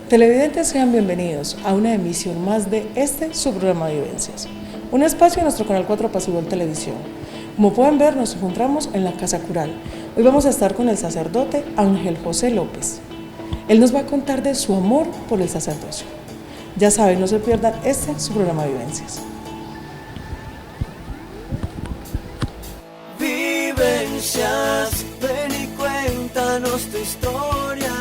Televidentes, sean bienvenidos a una emisión más de su programa de Vivencias, un espacio en nuestro canal 4 Pasivo Televisión. Como pueden ver, nos encontramos en la Casa Cural. Hoy vamos a estar con el sacerdote Ángel José López. Él nos va a contar de su amor por el sacerdocio. Ya saben, no se pierdan su programa de Vivencias. Vivencias, ven y cuéntanos tu historia.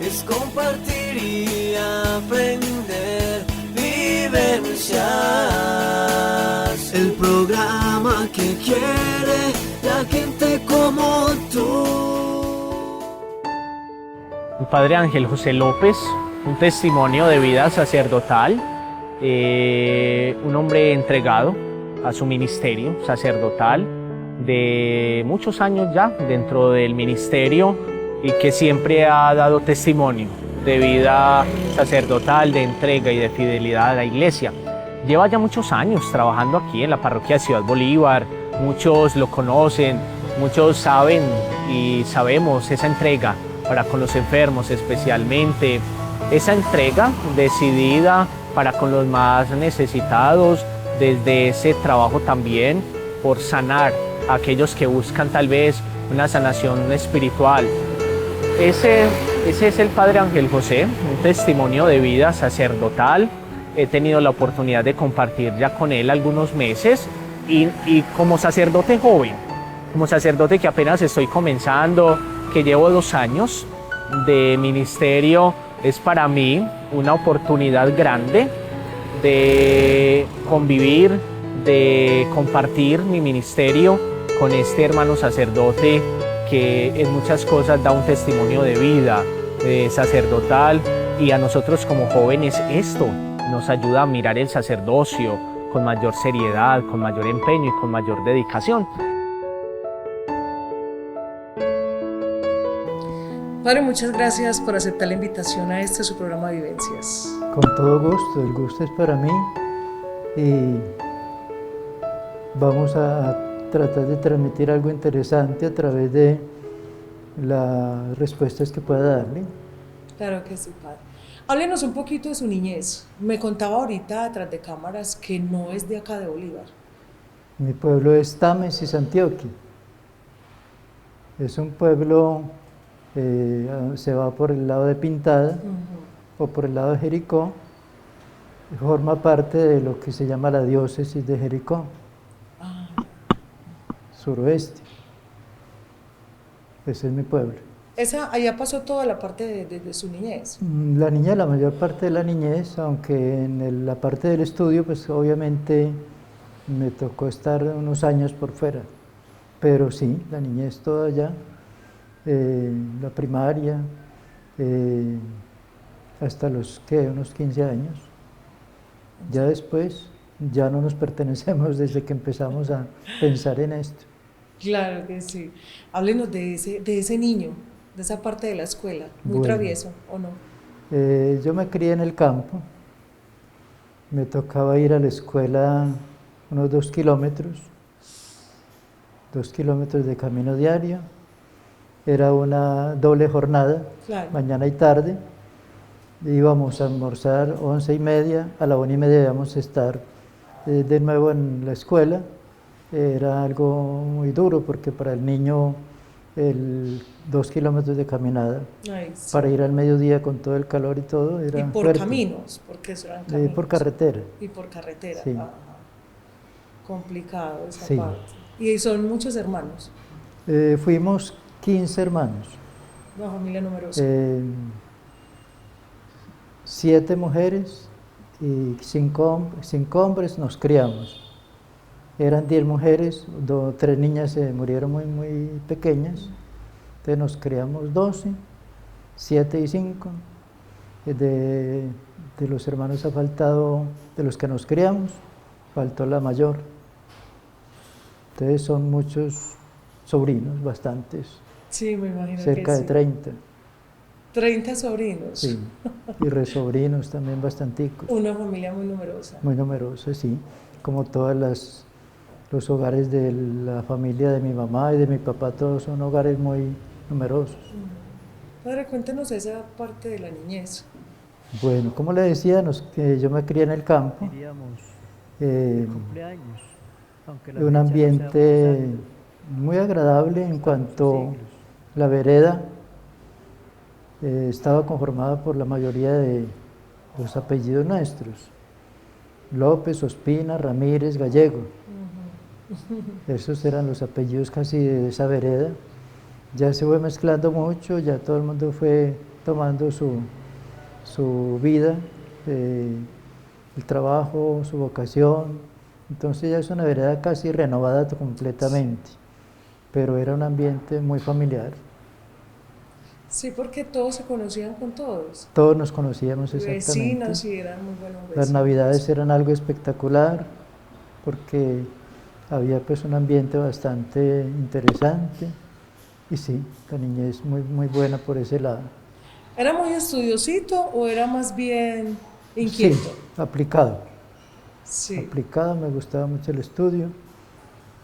Es compartir y aprender. Vivencias, el programa que quiere la gente como tú. El padre Ángel José López, un testimonio de vida sacerdotal, un hombre entregado a su ministerio sacerdotal, de muchos años ya dentro del ministerio y que siempre ha dado testimonio de vida sacerdotal, de entrega y de fidelidad a la iglesia. Lleva ya muchos años trabajando aquí en la parroquia de Ciudad Bolívar, muchos lo conocen, muchos saben y sabemos esa entrega para con los enfermos especialmente, esa entrega decidida para con los más necesitados, desde ese trabajo también por sanar a aquellos que buscan tal vez una sanación espiritual. Ese es el padre Ángel José, un testimonio de vida sacerdotal. He tenido la oportunidad de compartir ya con él algunos meses y como sacerdote joven, como sacerdote que apenas estoy comenzando, que llevo 2 años de ministerio, es para mí una oportunidad grande de convivir, de compartir mi ministerio con este hermano sacerdote que en muchas cosas da un testimonio de vida sacerdotal, y a nosotros como jóvenes esto nos ayuda a mirar el sacerdocio con mayor seriedad, con mayor empeño y con mayor dedicación. Padre, muchas gracias por aceptar la invitación a su programa de Vivencias. Con todo gusto, el gusto es para mí y vamos a tratar de transmitir algo interesante a través de las respuestas que pueda darle. Claro que sí, padre. Háblenos un poquito de su niñez. Me contaba ahorita, detrás de cámaras, que no es de acá de Bolívar. Mi pueblo es Támesis, Antioquia. Es un pueblo, se va por el lado de Pintada o por el lado de Jericó. Forma parte de lo que se llama la diócesis de Jericó. Suroeste. Ese es mi pueblo. Allá pasó toda la parte de su niñez. La mayor parte de la niñez, aunque en la parte del estudio, pues obviamente me tocó estar unos años por fuera. Pero sí, la niñez toda allá, la primaria, hasta los unos 15 años. Ya después, ya no nos pertenecemos desde que empezamos a pensar en esto. Claro que sí. Háblenos de ese niño, de esa parte de la escuela, muy Bueno, travieso, ¿o no? Yo me crié en el campo, me tocaba ir a la escuela unos 2 kilómetros de camino diario, era una doble jornada, Claro. Mañana y tarde, íbamos a almorzar 11:30, a la 1:30 íbamos a estar de nuevo en la escuela. Era algo muy duro porque para el niño 2 kilómetros de caminada, Ay, sí. para ir al mediodía con todo el calor y todo, era Y por fuerte. caminos, porque eso eran caminos. Por carretera. Y por carretera. Sí. Ajá. Complicado esa Sí. parte. Y son muchos hermanos, Fuimos 15 hermanos, una familia numerosa. 7 mujeres y 5 hombres nos criamos. Eran 10 mujeres, 3 niñas se murieron muy, muy pequeñas, entonces nos criamos 12, 7 y 5. De los hermanos ha faltado, de los que nos criamos, faltó la mayor. Entonces son muchos sobrinos, bastantes, Sí, me imagino cerca que de sí. 30. 30 sobrinos. Sí, y resobrinos también bastanticos. Una familia muy numerosa. Muy numerosos, sí, como todos los hogares de la familia de mi mamá y de mi papá, todos son hogares muy numerosos. Padre, cuéntenos esa parte de la niñez. Bueno, como le decía, yo me crié en el campo, Cumpleaños, aunque la un fecha no sea ambiente muy agradable en cuanto la vereda estaba conformada por la mayoría de los apellidos nuestros: López, Ospina, Ramírez, Gallego. Esos eran los apellidos casi de esa vereda. Ya se fue mezclando mucho, ya todo el mundo fue tomando su vida, el trabajo, su vocación. Entonces ya es una vereda casi renovada completamente, pero era un ambiente muy familiar. Sí, porque todos se conocían con todos. Todos nos conocíamos Y exactamente. vecinos y eran muy buenos Las vecinos. navidades eran algo espectacular porque había pues un ambiente bastante interesante y sí, la niñez muy, muy buena por ese lado. ¿Era muy estudiosito o era más bien Sí, inquieto? aplicado. Sí. Aplicado, me gustaba mucho el estudio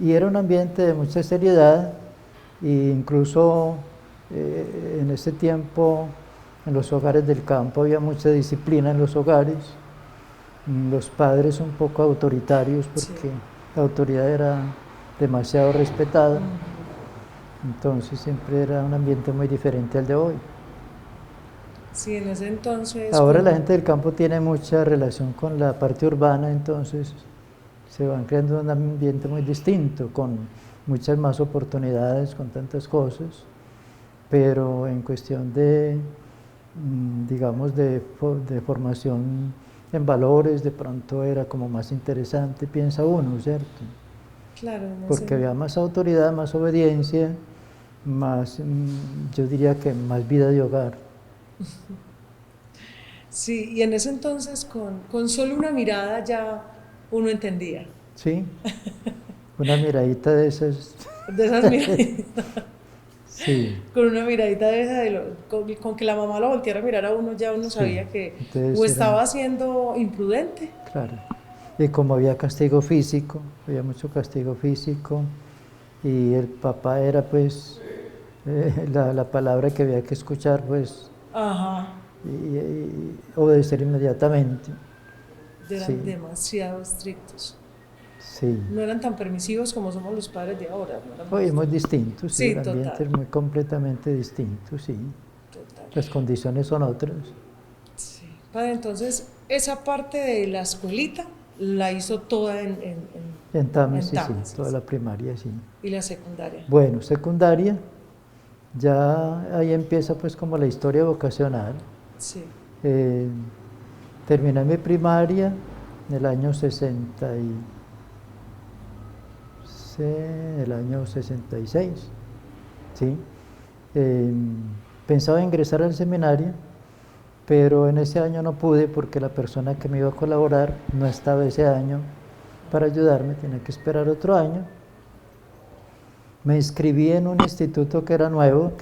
y era un ambiente de mucha seriedad e incluso en ese tiempo en los hogares del campo había mucha disciplina en los hogares, los padres un poco autoritarios porque la autoridad era demasiado respetada, entonces siempre era un ambiente muy diferente al de hoy. Sí, en ese entonces. Ahora la gente del campo tiene mucha relación con la parte urbana, entonces se van creando un ambiente muy distinto, con muchas más oportunidades, con tantas cosas, pero en cuestión de, digamos, de formación en valores, de pronto era como más interesante, piensa uno, ¿cierto? Claro, no Porque sé. había más autoridad, más obediencia, más, yo diría que más vida de hogar. Sí, y en ese entonces con solo una mirada ya uno entendía. ¿Sí? Una miradita de esas. De esas miraditas. Sí, Con una miradita de esa, con que la mamá lo volteara a mirar a uno, ya uno sí. sabía que Entonces o era, estaba siendo imprudente. claro. Y como había castigo físico, había mucho castigo físico, y el papá era pues la palabra que había que escuchar, pues, Ajá, y obedecer inmediatamente. eran Sí, demasiado estrictos. sí. No eran tan permisivos como somos los padres de ahora. No eran Hoy es muy muy- distinto, sí, Sí, el ambiente total, es muy completamente distinto, sí. total. Las condiciones son otras. Sí. Padre, entonces, esa parte de la escuelita la hizo toda En Tames, en sí, Tames, toda la primaria, sí. y la secundaria. Bueno, secundaria, ya ahí empieza pues como la historia vocacional. Sí, Eh, terminé mi primaria en el año 66, ¿sí? Pensaba ingresar al seminario, pero en ese año no pude porque la persona que me iba a colaborar no estaba ese año para ayudarme, tenía que esperar otro año. Me inscribí en un instituto que era nuevo,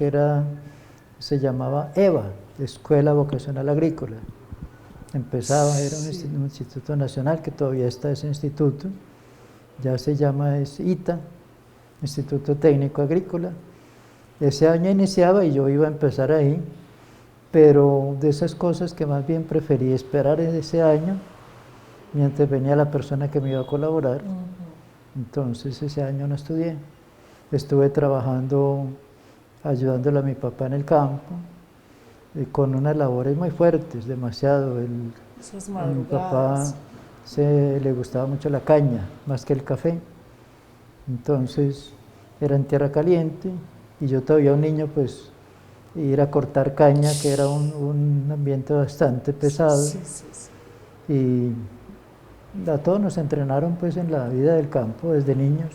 se llamaba EVA, Escuela Vocacional Agrícola. Empezaba, era un instituto nacional, que todavía está ese instituto, ya se llama ITA, Instituto Técnico Agrícola. Ese año iniciaba y yo iba a empezar ahí, pero de esas cosas que más bien preferí esperar en ese año, mientras venía la persona que me iba a colaborar. Entonces ese año no estudié. Estuve trabajando, ayudándole a mi papá en el campo, con unas labores muy fuertes, demasiado. esas A mi papá madrugadas. le gustaba mucho la caña, más que el café. Entonces era en tierra caliente y yo todavía un niño, pues ir a cortar caña, que era un ambiente bastante pesado. Sí, sí, sí. Y a todos nos entrenaron pues en la vida del campo desde niños.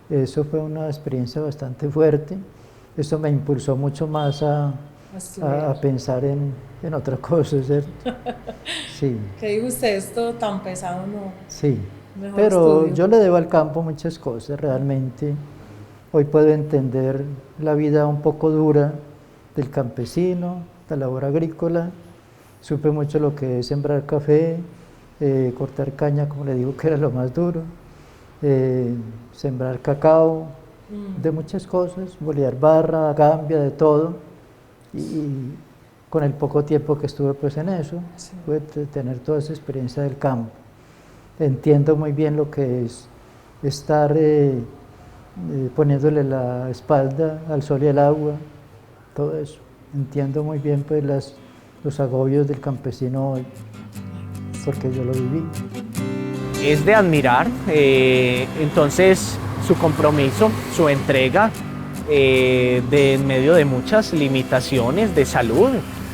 Eso fue una experiencia bastante fuerte. Eso me impulsó mucho más a estudiar. pensar en otra cosa, ¿cierto? Sí, Que dijo usted, esto tan pesado no. sí. Mejor Pero estudio. yo le debo al campo muchas cosas, realmente. Hoy puedo entender la vida un poco dura del campesino, la labor agrícola. Supe mucho lo que es sembrar café, cortar caña, como le digo, que era lo más duro, sembrar cacao, de muchas cosas, bolear barra, gambia, de todo. Y con el poco tiempo que estuve pues en eso, Sí. pude tener toda esa experiencia del campo. Entiendo muy bien lo que es estar poniéndole la espalda al sol y al agua, todo eso. Entiendo muy bien pues los agobios del campesino hoy, porque yo lo viví. Es de admirar entonces su compromiso, su entrega de en medio de muchas limitaciones de salud.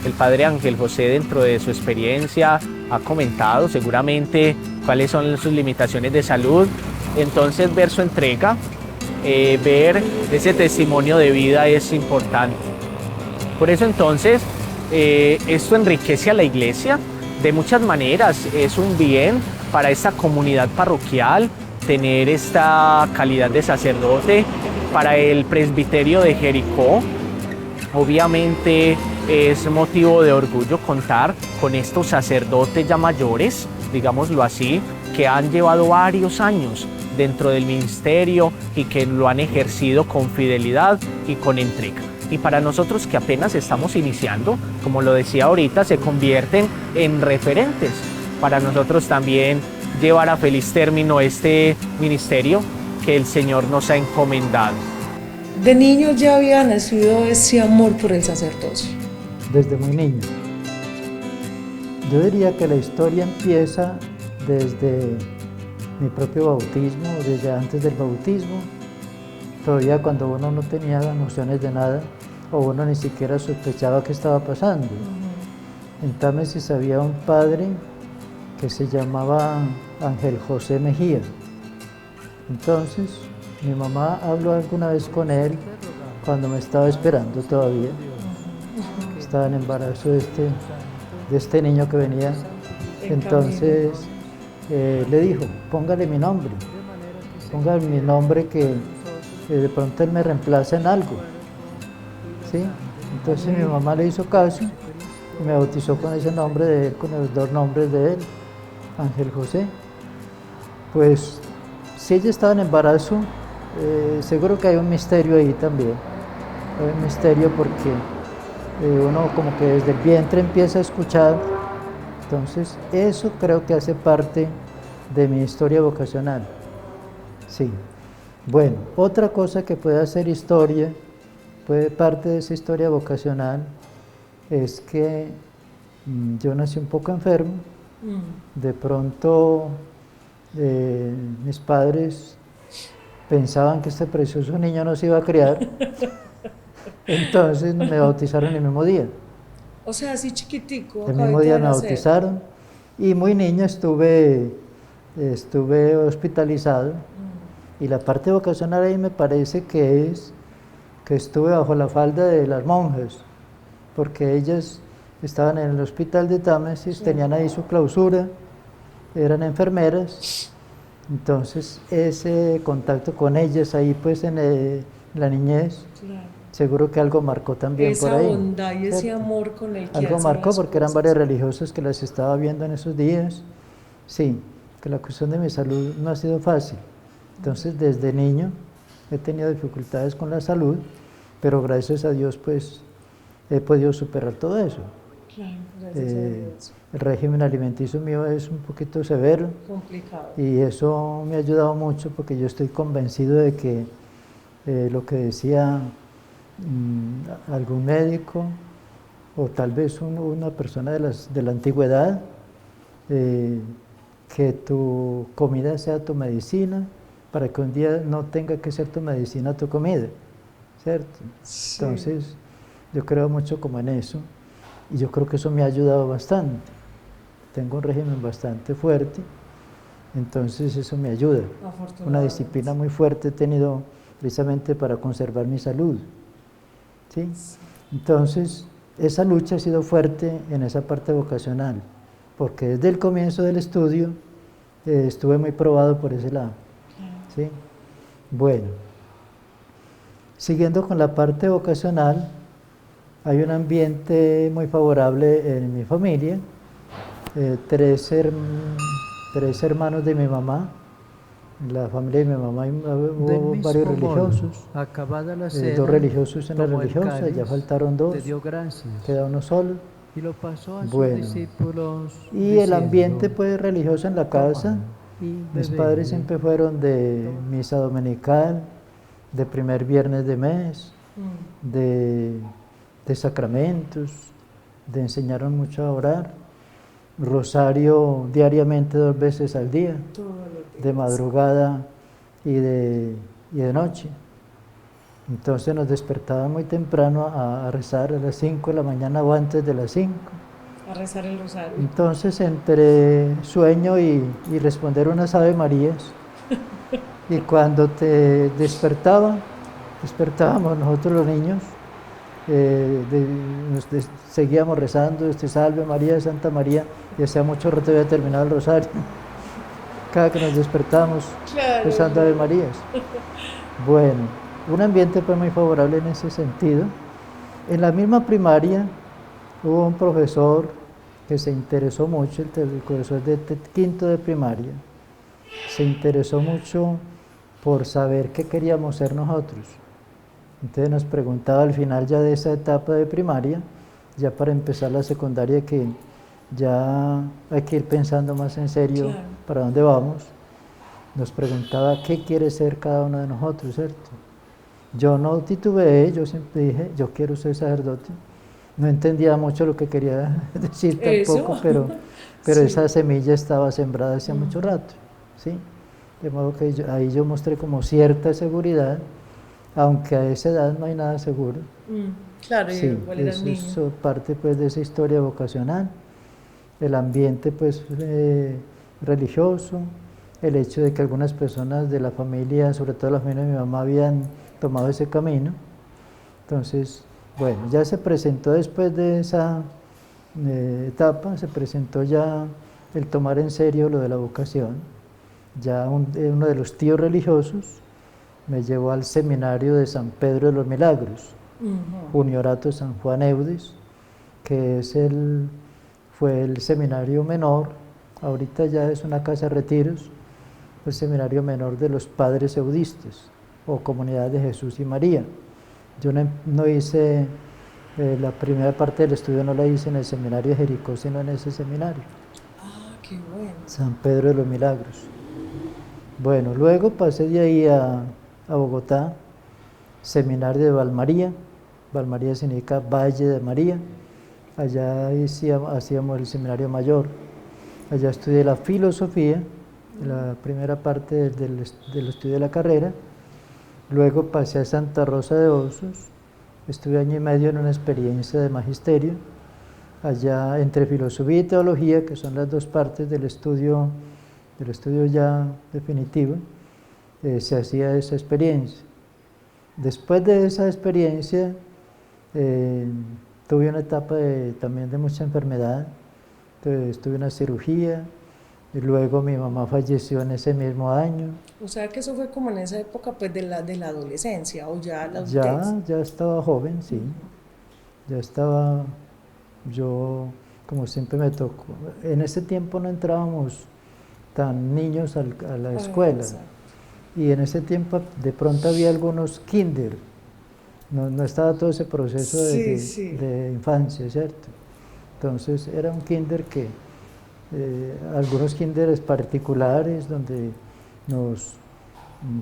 El padre Ángel José, dentro de su experiencia, ha comentado seguramente cuáles son sus limitaciones de salud. Entonces ver su entrega, ver ese testimonio de vida es importante. Por eso entonces esto enriquece a la iglesia de muchas maneras. Es un bien para esta comunidad parroquial tener esta calidad de sacerdote. Para el presbiterio de Jericó, obviamente es motivo de orgullo contar con estos sacerdotes ya mayores, digámoslo así, que han llevado varios años dentro del ministerio y que lo han ejercido con fidelidad y con entrega. Y para nosotros que apenas estamos iniciando, como lo decía ahorita, se convierten en referentes. Para nosotros también llevar a feliz término este ministerio que el Señor nos ha encomendado. De niño ya había nacido ese amor por el sacerdocio. Desde muy niño. Yo diría que la historia empieza desde mi propio bautismo, desde antes del bautismo, todavía cuando uno no tenía nociones de nada o uno ni siquiera sospechaba qué estaba pasando. En Támesis había un padre que se llamaba Ángel José Mejía. Entonces, mi mamá habló alguna vez con él cuando me estaba esperando todavía. Estaba en embarazo de este niño que venía. Entonces, le dijo, póngale mi nombre que de pronto él me reemplaza en algo. ¿Sí? Entonces mi mamá le hizo caso y me bautizó con ese nombre de él, con los dos nombres de él, Ángel José. Pues si ella estaba en embarazo, seguro que hay un misterio ahí también. Hay un misterio porque uno como que desde el vientre empieza a escuchar. Entonces eso creo que hace parte de mi historia vocacional. Sí. Bueno, otra cosa que puede hacer historia, puede parte de esa historia vocacional, es que yo nací un poco enfermo. De pronto mis padres pensaban que este precioso niño no se iba a criar, entonces me bautizaron el mismo día. O sea, así chiquitico. El mismo día me bautizaron y muy niño estuve hospitalizado. Y la parte vocacional ahí me parece que es que estuve bajo la falda de las monjas, porque ellas estaban en el hospital de Támesis, tenían ahí su clausura, eran enfermeras, entonces ese contacto con ellas ahí pues en la niñez, Claro. seguro que algo marcó también por ahí. Esa bondad y ese ¿cierto? amor con el que Algo hacen marcó las porque eran cosas. varias religiosas que las estaba viendo en esos días. Sí, que la cuestión de mi salud no ha sido fácil. Entonces desde niño he tenido dificultades con la salud, pero gracias a Dios pues he podido superar todo eso. Claro, gracias a Dios. El régimen alimenticio mío es un poquito severo Complicado. y eso me ha ayudado mucho porque yo estoy convencido de que lo que decía algún médico o tal vez una persona de la antigüedad, que tu comida sea tu medicina para que un día no tenga que ser tu medicina tu comida, ¿cierto? Sí. Entonces yo creo mucho como en eso y yo creo que eso me ha ayudado bastante. Tengo un régimen bastante fuerte, entonces eso me ayuda. Una Afortunadamente. disciplina muy fuerte he tenido precisamente para conservar mi salud. ¿Sí? Entonces, esa lucha ha sido fuerte en esa parte vocacional, porque desde el comienzo del estudio estuve muy probado por ese lado. ¿Sí? Bueno, siguiendo con la parte vocacional, hay un ambiente muy favorable en mi familia. Tres hermanos de mi mamá En la familia de mi mamá Del hubo mismo varios modo, religiosos, acabada la cena, dos religiosos en la tomó el religiosa, ya cáliz, faltaron dos, te dio gracias queda uno solo. y lo pasó a Bueno, sus discípulos y el ambiente diciendo, pues religioso en la casa, y mis bebed. padres siempre fueron de misa dominical, de primer viernes de mes, de sacramentos, de enseñaron mucho a orar, rosario diariamente 2 veces al día, de madrugada y de noche. Entonces nos despertaban muy temprano a rezar a las 5 de la mañana o antes de las 5. A rezar el rosario. Entonces entre sueño y responder unas Ave Marías, y cuando te despertábamos nosotros los niños, seguíamos rezando, Salve María, Santa María, y hacía mucho rato había terminado el rosario. Cada que nos despertábamos rezando Ave Marías. Bueno, un ambiente pues muy favorable en ese sentido. En la misma primaria hubo un profesor que se interesó mucho, el profesor de quinto de primaria, se interesó mucho por saber qué queríamos ser nosotros. Entonces nos preguntaba al final ya de esa etapa de primaria, ya para empezar la secundaria, que ya hay que ir pensando más en serio para dónde vamos, nos preguntaba qué quiere ser cada uno de nosotros, ¿cierto? Yo no titubeé, yo siempre dije, yo quiero ser sacerdote. No entendía mucho lo que quería decir tampoco, pero esa semilla estaba sembrada hace mucho rato, ¿sí? De modo que ahí yo mostré como cierta seguridad, aunque a esa edad no hay nada seguro. Claro, Sí, igual era eso niño. es parte pues de esa historia vocacional, el ambiente pues religioso, el hecho de que algunas personas de la familia, sobre todo la familia de mi mamá, habían tomado ese camino. Entonces, bueno, ya se presentó después de esa etapa, se presentó ya el tomar en serio lo de la vocación. Ya uno de los tíos religiosos me llevó al seminario de San Pedro de los Milagros, Juniorato San Juan Eudes, que fue el seminario menor, ahorita ya es una casa de retiros, el seminario menor de los padres eudistas, o Comunidad de Jesús y María. Yo no hice la primera parte del estudio, no la hice en el seminario de Jericó, sino en ese seminario. Ah, qué bueno. San Pedro de los Milagros. Bueno, luego pasé de ahí a Bogotá, seminario de Valmaría. Valmaría significa Valle de María. Allá hacíamos el seminario mayor. Allá estudié la filosofía, la primera parte del estudio de la carrera. Luego pasé a Santa Rosa de Osos, estuve 1 año y medio en una experiencia de magisterio, allá entre filosofía y teología, que son las dos partes del estudio ya definitivo, se hacía esa experiencia. Después de esa experiencia, tuve una etapa también de mucha enfermedad, entonces tuve una cirugía, y luego mi mamá falleció en ese mismo año. O sea que eso fue como en esa época pues de la adolescencia o ya la adultez. Ya estaba joven, sí. Ya estaba, yo como siempre me tocó. En ese tiempo no entrábamos tan niños a la escuela. Y en ese tiempo de pronto había algunos kinder. No estaba todo ese proceso de infancia, ¿cierto? Entonces era un kinder que algunos kinderes particulares donde nos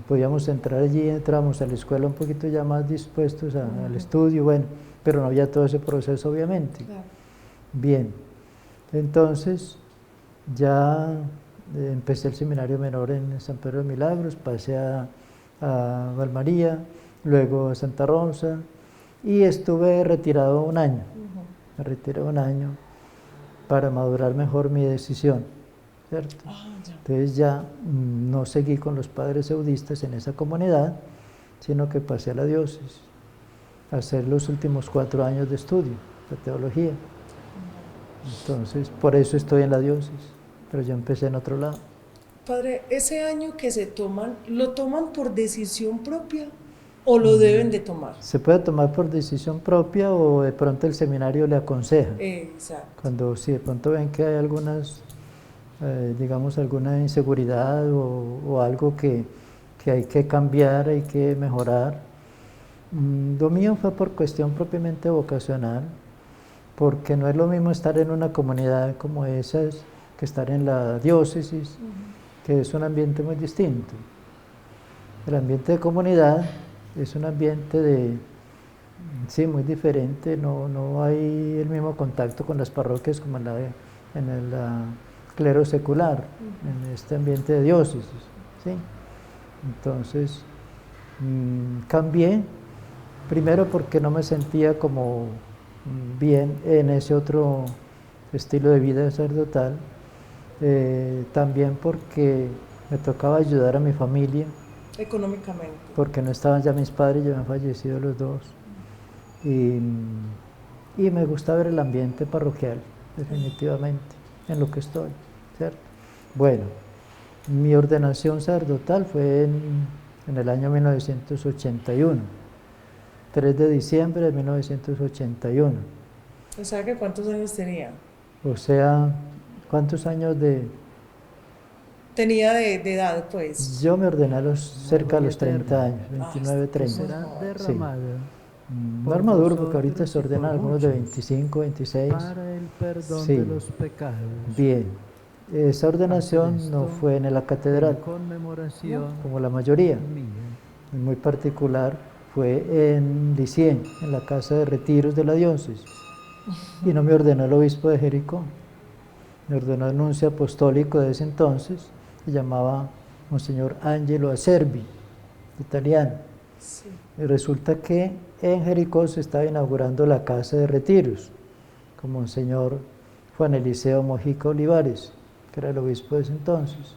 podíamos entrar allí, entramos a la escuela un poquito ya más dispuestos al estudio, bueno, pero no había todo ese proceso obviamente. Claro. Bien, entonces ya empecé el seminario menor en San Pedro de Milagros, pasé a Valmaría, luego a Santa Rosa y estuve retirado 1 año, me retiré 1 año para madurar mejor mi decisión, ¿cierto? Entonces ya no seguí con los padres eudistas en esa comunidad, sino que pasé a la diócesis a hacer los últimos 4 años de estudio de teología. Entonces, por eso estoy en la diócesis, pero yo empecé en otro lado. Padre, ese año que se toman, ¿lo toman por decisión propia o lo deben de tomar? Se puede tomar por decisión propia o de pronto el seminario le aconseja. Exacto. Cuando si de pronto ven que hay algunas digamos, alguna inseguridad o algo que hay que cambiar, hay que mejorar. Lo mío fue por cuestión propiamente vocacional, porque no es lo mismo estar en una comunidad como esas que estar en la diócesis, que es un ambiente muy distinto. El ambiente de comunidad es un ambiente sí, muy diferente, no hay el mismo contacto con las parroquias como en el clero secular, en este ambiente de diócesis, ¿sí? Entonces, cambié, primero porque no me sentía como bien en ese otro estilo de vida sacerdotal, también porque me tocaba ayudar a mi familia. Económicamente. Porque no estaban ya mis padres, ya han fallecido los dos. Y me gusta ver el ambiente parroquial, definitivamente, en lo que estoy, ¿cierto? Bueno, mi ordenación sacerdotal fue en el año 1981, 3 de diciembre de 1981. O sea, que ¿cuántos años tenía? O sea, ¿cuántos años Tenía de edad, pues. Yo me ordené cerca de los 30 años, 29, 30. será derramada No es maduro porque ahorita se ordenan algunos de 25, 26. para el perdón Sí. de los pecados. Bien, esa ordenación Antes de no esto, fue en la catedral, En conmemoración como la mayoría. mía. En muy particular fue en Licien, en la casa de retiros de la diócesis. Y no me ordenó el obispo de Jericó, me ordenó el nuncio apostólico de ese entonces, se llamaba Monseñor Angelo Acerbi, italiano. Sí. Y resulta que en Jericó se estaba inaugurando la casa de retiros con Monseñor Juan Eliseo Mojica Olivares, que era el obispo de ese entonces.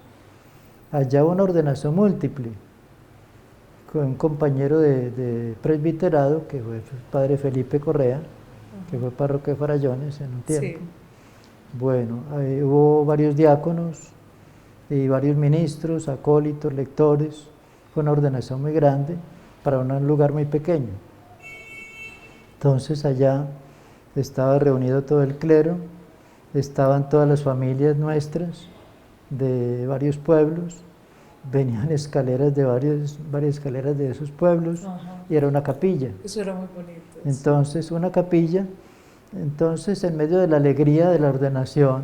Allá hubo una ordenación múltiple con un compañero de presbiterado, que fue el padre Felipe Correa, que fue párroco de Farallones en un tiempo. Sí. Bueno, ahí hubo varios diáconos y varios ministros, acólitos, lectores. Fue una ordenación muy grande para un lugar muy pequeño. Entonces allá estaba reunido todo el clero, estaban todas las familias nuestras de varios pueblos, venían escaleras de varias escaleras de esos pueblos. Ajá. Y era una capilla. Eso era muy bonito. Entonces, una capilla. Entonces, en medio de la alegría de la ordenación,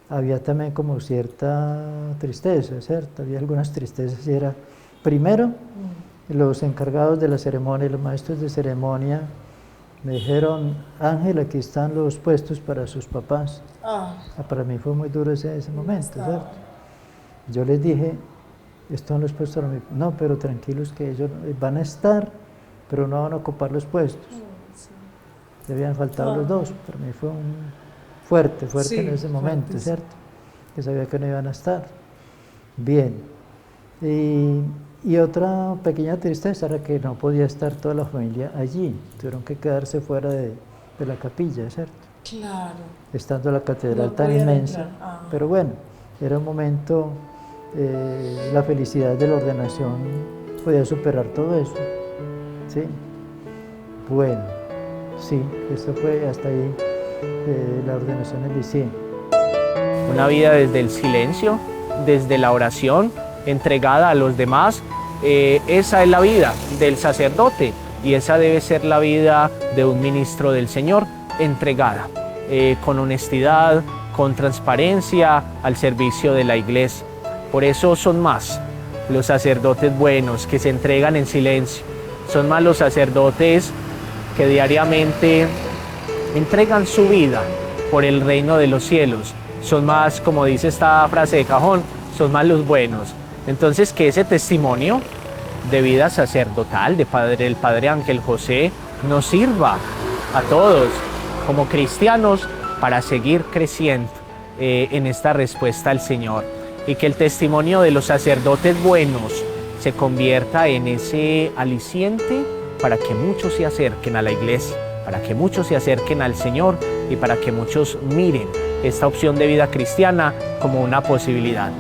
había también como cierta tristeza, ¿cierto? Había algunas tristezas y era, primero, los encargados de la ceremonia, los maestros de ceremonia, me dijeron: Ángel, aquí están los puestos para sus papás. Para mí fue muy duro ese momento, ¿cierto? Yo les dije: estos son los puestos para mí. No, pero tranquilos que ellos van a estar, pero no van a ocupar los puestos. Le habían faltado los dos. Para mí fue fuerte Sí, en ese momento, fuerte, sí. ¿cierto? Que sabía que no iban a estar. Bien. Y otra pequeña tristeza era que no podía estar toda la familia allí. Tuvieron que quedarse fuera de la capilla, ¿cierto? Claro. Estando la catedral No tan podían inmensa. entrar. Pero bueno, era un momento, la felicidad de la ordenación podía superar todo eso. ¿Sí? Bueno, sí, esto fue hasta ahí la ordenación en Licien. Una vida desde el silencio, desde la oración, entregada a los demás. Esa es la vida del sacerdote y esa debe ser la vida de un ministro del Señor, entregada, con honestidad, con transparencia, al servicio de la iglesia. Por eso son más los sacerdotes buenos que se entregan en silencio, son más los sacerdotes que diariamente entregan su vida por el reino de los cielos, son más, como dice esta frase de cajón, son más los buenos. Entonces, que ese testimonio de vida sacerdotal del Padre Ángel José nos sirva a todos como cristianos para seguir creciendo en esta respuesta al Señor, y que el testimonio de los sacerdotes buenos se convierta en ese aliciente para que muchos se acerquen a la iglesia, para que muchos se acerquen al Señor y para que muchos miren esta opción de vida cristiana como una posibilidad.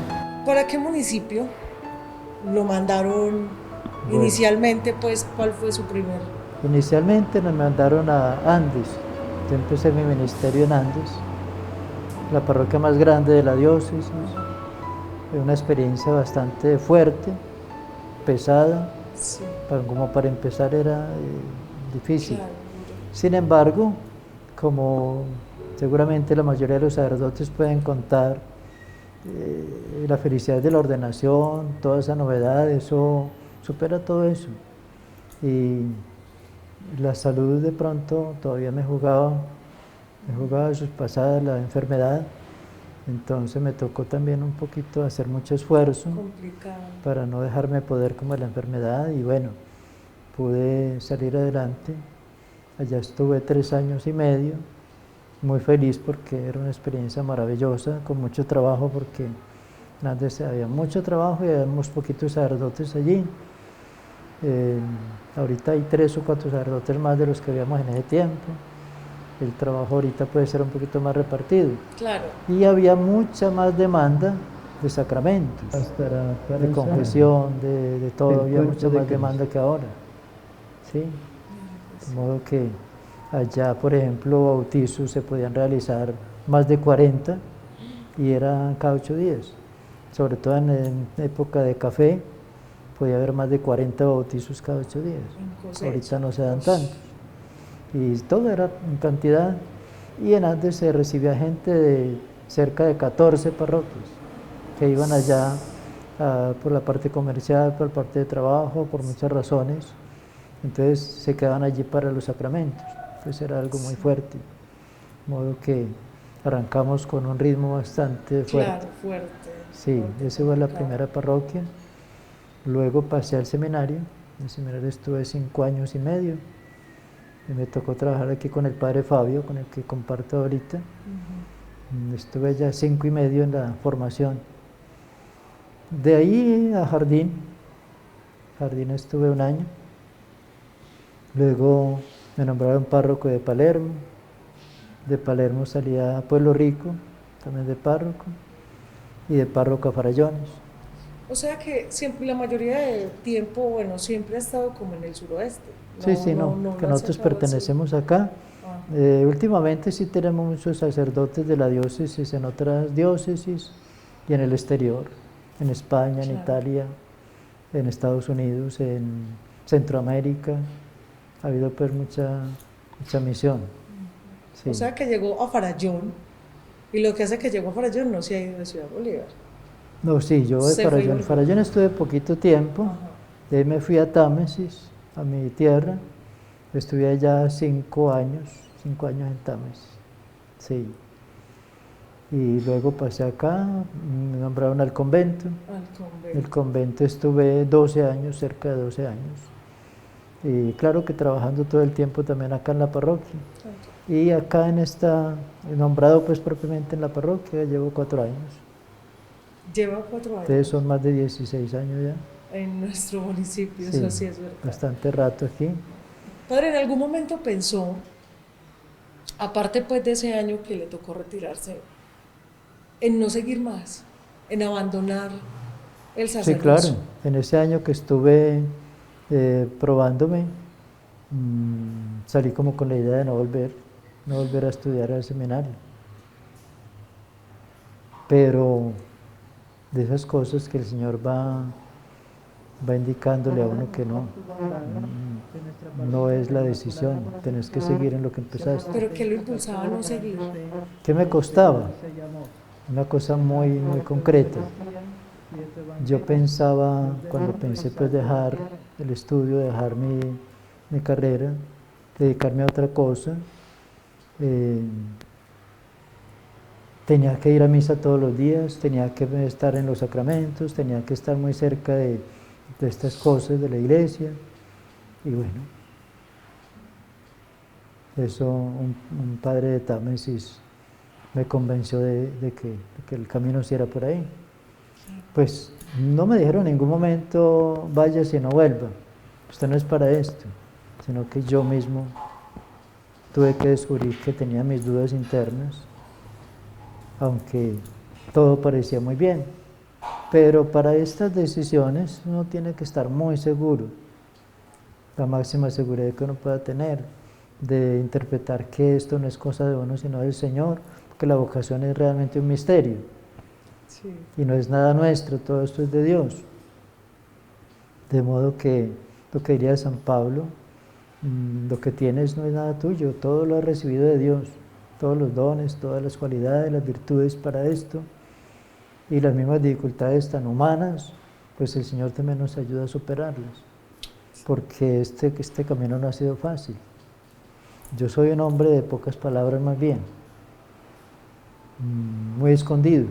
¿Para qué municipio lo mandaron Bueno. inicialmente? Pues, ¿cuál fue su primer? Inicialmente nos mandaron a Andes. Yo empecé mi ministerio en Andes. la parroquia más grande de la diócesis. Fue una experiencia bastante fuerte, pesada, Sí, como para empezar era difícil. claro. Sin embargo, como seguramente la mayoría de los sacerdotes pueden contar, la felicidad de la ordenación, toda esa novedad, eso supera todo eso. Y la salud de pronto todavía me jugaba sus pasadas, la enfermedad. Entonces me tocó también un poquito hacer mucho esfuerzo Complicado. para no dejarme poder como la enfermedad y bueno, pude salir adelante. Allá estuve 3 años y medio, muy feliz porque era una experiencia maravillosa, con mucho trabajo porque antes había mucho trabajo y habíamos poquitos sacerdotes allí. Ahorita hay 3 o 4 sacerdotes más de los que habíamos en ese tiempo. El trabajo ahorita puede ser un poquito más repartido. Claro. Y había mucha más demanda de sacramentos, de confesión, de todo, había mucha más demanda que ahora. ¿Sí? De modo que allá, por ejemplo, bautizos se podían realizar más de 40 y eran cada 8 días. Sobre todo en época de café, podía haber más de 40 bautizos cada 8 días. En cosecha. Ahorita no se dan tantos. Y todo era en cantidad. Y en antes se recibía gente de cerca de 14 parroquias que iban allá por la parte comercial, por la parte de trabajo, por muchas razones. Entonces se quedaban allí para los sacramentos. Entonces era algo muy fuerte. De modo que arrancamos con un ritmo bastante fuerte. Claro, fuerte. Sí, fuerte, esa fue la complicado. primera parroquia. Luego pasé al seminario. En el seminario estuve 5 años y medio. Y me tocó trabajar aquí con el padre Fabio, con el que comparto ahorita. Estuve ya 5 y medio en la formación. De ahí a Jardín estuve 1 año. Luego me nombraron párroco de Palermo. De Palermo salí a Pueblo Rico, también de párroco. Y de párroco a Farallones. O sea que siempre, la mayoría del tiempo, bueno, siempre ha estado como en el suroeste. Sí, que se nosotros ha quedado pertenecemos acá. así. Últimamente sí tenemos muchos sacerdotes de la diócesis en otras diócesis y en el exterior, en España, en Claro. Italia, en Estados Unidos, en Centroamérica. Ha habido pues mucha misión. Sí. O sea que llegó a Farallón y lo que hace que llegó a Farallón no se ha ido de Ciudad Bolívar. No, sí, yo de Se fue y volvió. Farallón estuve poquito tiempo, Ajá. de ahí me fui a Támesis, a mi tierra, estuve allá 5 años en Támesis, sí. Y luego pasé acá, me nombraron al convento. Al En el convento. convento estuve 12 años, cerca de 12 años. Y claro que trabajando todo el tiempo también acá en la parroquia. Y acá nombrado pues propiamente en la parroquia, llevo 4 años. Lleva 4 años Ustedes son más de 16 años ya. en nuestro municipio, Sí, eso sí es verdad. bastante rato aquí. Padre, ¿en algún momento pensó, aparte pues de ese año que le tocó retirarse, en no seguir más, en abandonar el Sí, sacerdocio? claro. En ese año que estuve probándome, salí como con la idea de no volver a estudiar al seminario. Pero de esas cosas que el Señor va indicándole a uno que no es la decisión, tenés que seguir en lo que empezaste. Pero ¿qué lo impulsaba a no seguir? ¿Qué me costaba? Una cosa muy, muy concreta. Yo pensaba, cuando pensé pues dejar el estudio, dejar mi carrera, dedicarme a otra cosa, tenía que ir a misa todos los días, tenía que estar en los sacramentos, tenía que estar muy cerca de estas cosas de la iglesia. Y bueno, eso un padre de Támesis me convenció de que el camino sí era por ahí. Pues no me dijeron en ningún momento vaya si no vuelva, usted no es para esto, sino que yo mismo tuve que descubrir que tenía mis dudas internas, aunque todo parecía muy bien. Pero para estas decisiones uno tiene que estar muy seguro, la máxima seguridad que uno pueda tener, de interpretar que esto no es cosa de uno sino del Señor, porque la vocación es realmente un misterio Sí. y no es nada nuestro, todo esto es de Dios. De modo que lo que diría San Pablo, lo que tienes no es nada tuyo, todo lo has recibido de Dios, todos los dones, todas las cualidades, las virtudes para esto, y las mismas dificultades tan humanas, pues el Señor también nos ayuda a superarlas, porque este camino no ha sido fácil. Yo soy un hombre de pocas palabras más bien, muy escondido.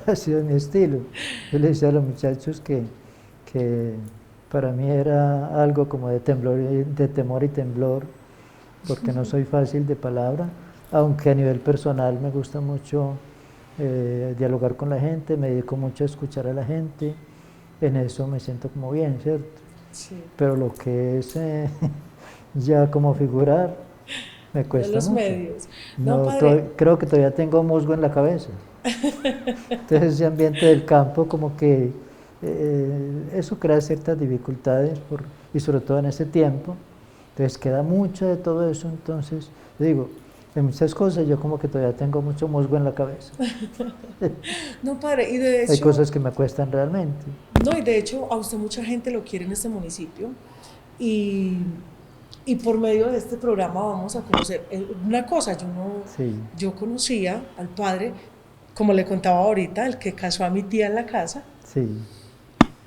Ha sido mi estilo. Yo le decía a los muchachos que para mí era algo como de temor y temblor, porque no soy fácil de palabra, aunque a nivel personal me gusta mucho dialogar con la gente, me dedico mucho a escuchar a la gente, en eso me siento como bien, ¿cierto? Sí. Pero lo que es ya como figurar, me De cuesta los mucho. medios. No, No, padre. creo que todavía tengo musgo en la cabeza. Entonces ese ambiente del campo como que eso crea ciertas dificultades y sobre todo en ese tiempo. Entonces queda mucho de todo eso, entonces yo digo, en muchas cosas yo como que todavía tengo mucho musgo en la cabeza. No, padre, y de Hay hecho, cosas que me cuestan realmente. no, y de hecho a usted mucha gente lo quiere en este municipio y, y por medio de este programa vamos a conocer una cosa. Sí, Yo conocía al padre, como le contaba ahorita, el que casó a mi tía en la casa, sí,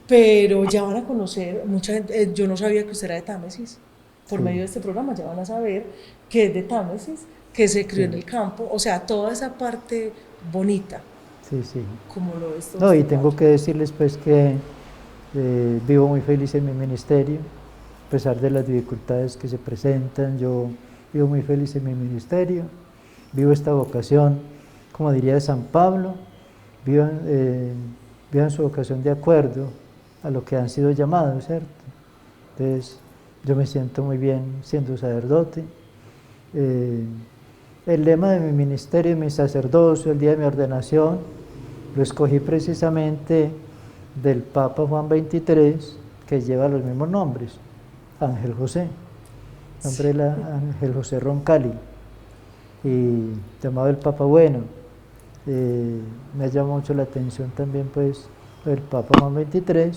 pero ya van a conocer mucha gente. Yo no sabía que usted era de Támesis. Por Sí. medio de este programa ya van a saber que es de Támesis, que se crió Sí. en el campo, o sea, toda esa parte bonita, sí, sí. como lo es todo No, y este tengo padre. que decirles pues que vivo muy feliz en mi ministerio, a pesar de las dificultades que se presentan, yo vivo muy feliz en mi ministerio, vivo esta vocación, como diría San Pablo, vivan su vocación de acuerdo a lo que han sido llamados, ¿cierto? Entonces, yo me siento muy bien siendo sacerdote. El lema de mi ministerio y mi sacerdocio, el día de mi ordenación, lo escogí precisamente del Papa Juan XXIII, que lleva los mismos nombres, Ángel José, nombre de Ángel José Roncalli, y llamado el Papa Bueno. Me llama mucho la atención también pues el Papa Juan XXIII,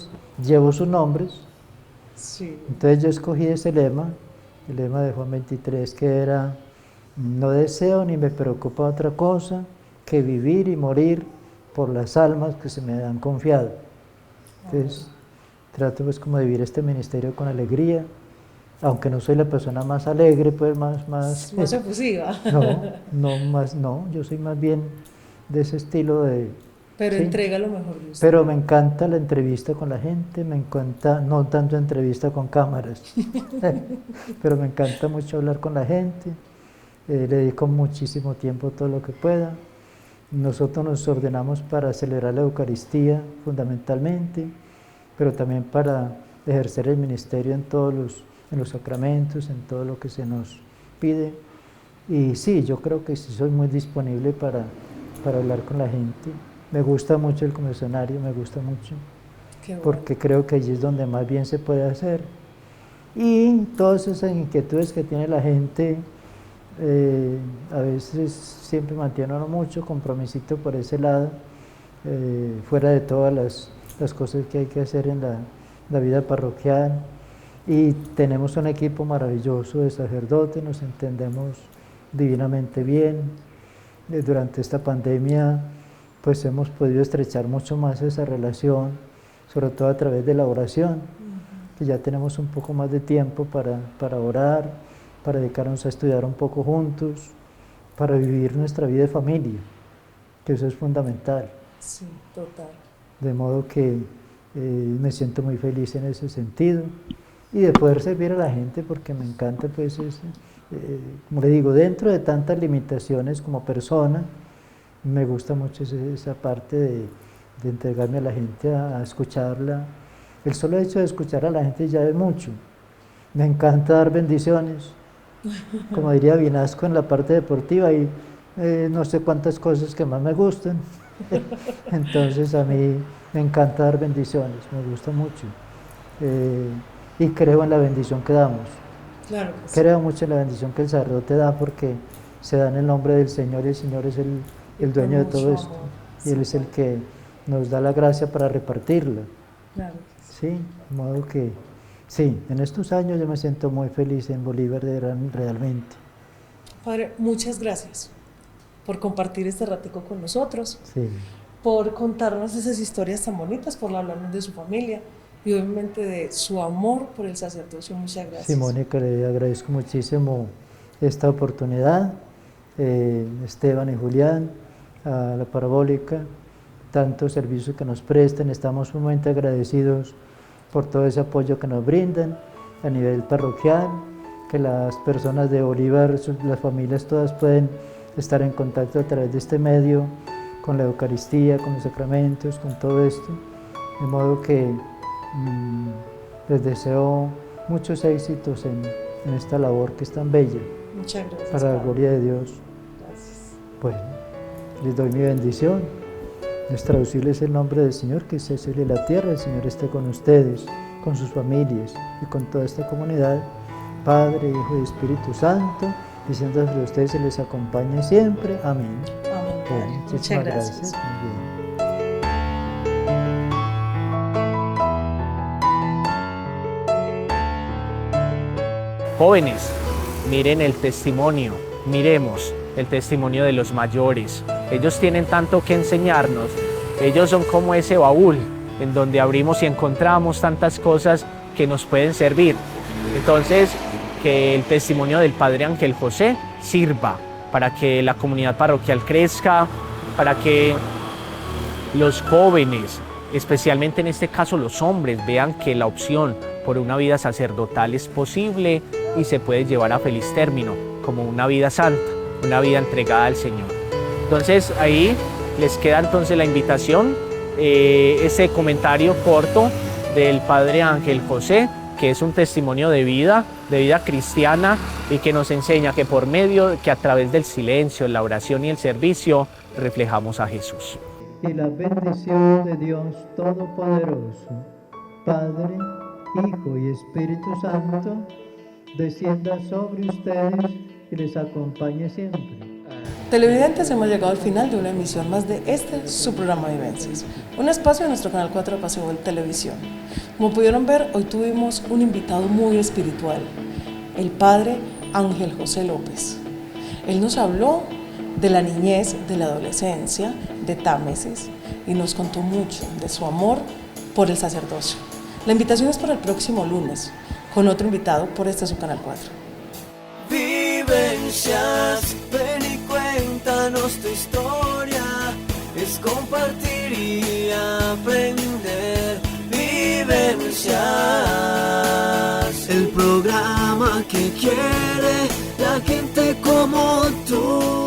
llevo sus nombres, Sí, entonces yo escogí ese lema, el lema de Juan XXIII, que era: no deseo ni me preocupa otra cosa que vivir y morir por las almas que se me han confiado. Entonces trato pues como de vivir este ministerio con alegría, aunque no soy la persona más alegre, pues más efusiva. no, yo soy más bien de ese estilo de... Pero sí. entrega lo mejor de usted. Pero me encanta la entrevista con la gente, me encanta, no tanto entrevista con cámaras, pero me encanta mucho hablar con la gente, le dedico muchísimo tiempo todo lo que pueda. Nosotros nos ordenamos para celebrar la Eucaristía fundamentalmente, pero también para ejercer el ministerio en los sacramentos, en todo lo que se nos pide. Y sí, yo creo que sí soy muy disponible para hablar con la gente. Me gusta mucho el confesionario, me gusta mucho, Qué bueno. porque creo que allí es donde más bien se puede hacer. Y todas esas inquietudes que tiene la gente, a veces siempre mantiene uno mucho compromisito por ese lado, fuera de todas las cosas que hay que hacer en la vida parroquial. Y tenemos un equipo maravilloso de sacerdotes, nos entendemos divinamente bien. Durante esta pandemia pues hemos podido estrechar mucho más esa relación, sobre todo a través de la oración, que ya tenemos un poco más de tiempo para orar, para dedicarnos a estudiar un poco juntos, para vivir nuestra vida de familia, que eso es fundamental. Sí, total. De modo que me siento muy feliz en ese sentido y de poder servir a la gente, porque me encanta pues como le digo, dentro de tantas limitaciones como persona, me gusta mucho esa parte de entregarme a la gente, a escucharla. El solo hecho de escuchar a la gente ya es mucho. Me encanta dar bendiciones, como diría Vinasco en la parte deportiva, y no sé cuántas cosas que más me gustan. Entonces a mí me encanta dar bendiciones, me gusta mucho. Y creo en la bendición que damos. Claro que sí. Creo mucho en la bendición que el sacerdote da, porque se da en el nombre del Señor y el Señor es el dueño de todo esto. Y Él es el que nos da la gracia para repartirla. Claro. Sí, de modo que, sí, en estos años yo me siento muy feliz en Bolívar realmente. Padre, muchas gracias por compartir este ratico con nosotros, Sí. por contarnos esas historias tan bonitas, por hablarnos de su familia y obviamente de su amor por el sacerdocio. Muchas gracias. Sí, Mónica, le agradezco muchísimo esta oportunidad, Esteban y Julián, a la Parabólica, tantos servicios que nos prestan, estamos sumamente agradecidos por todo ese apoyo que nos brindan a nivel parroquial, que las personas de Bolívar, las familias todas pueden estar en contacto a través de este medio, con la Eucaristía, con los sacramentos, con todo esto, de modo que les deseo muchos éxitos en esta labor que es tan bella, Muchas gracias. para la Padre. gloria de Dios. Gracias. Bueno, les doy mi bendición. Les traducirles el nombre del Señor, que es el cielo y la tierra. El Señor esté con ustedes, con sus familias y con toda esta comunidad. Padre, Hijo y Espíritu Santo, diciendo sobre ustedes se les acompañe siempre. Amén. Amén, Padre. Bueno, Muchas muchísimas gracias. Muy bien. Jóvenes, miren el testimonio, miremos el testimonio de los mayores. Ellos tienen tanto que enseñarnos. Ellos son como ese baúl en donde abrimos y encontramos tantas cosas que nos pueden servir. Entonces, que el testimonio del Padre Ángel José sirva para que la comunidad parroquial crezca, para que los jóvenes, especialmente en este caso los hombres, vean que la opción por una vida sacerdotal es posible y se puede llevar a feliz término, como una vida santa, una vida entregada al Señor. Entonces ahí les queda entonces la invitación, ese comentario corto del Padre Ángel José, que es un testimonio de vida cristiana y que nos enseña que por medio, que a través del silencio, la oración y el servicio, reflejamos a Jesús. Y la bendición de Dios Todopoderoso, Padre, Hijo y Espíritu Santo, descienda sobre ustedes y les acompañe siempre. Televidentes, hemos llegado al final de una emisión más de su programa Vivencias, un espacio de nuestro canal 4 de Pasión Televisión. Como pudieron ver, hoy tuvimos un invitado muy espiritual, el Padre Ángel José López. Él nos habló de la niñez, de la adolescencia, de Támesis, y nos contó mucho de su amor por el sacerdocio. La invitación es para el próximo lunes, con otro invitado por su canal 4. Vivencias, ven y cuéntanos tu historia, es compartir y aprender. Vivencias, el programa que quiere la gente como tú.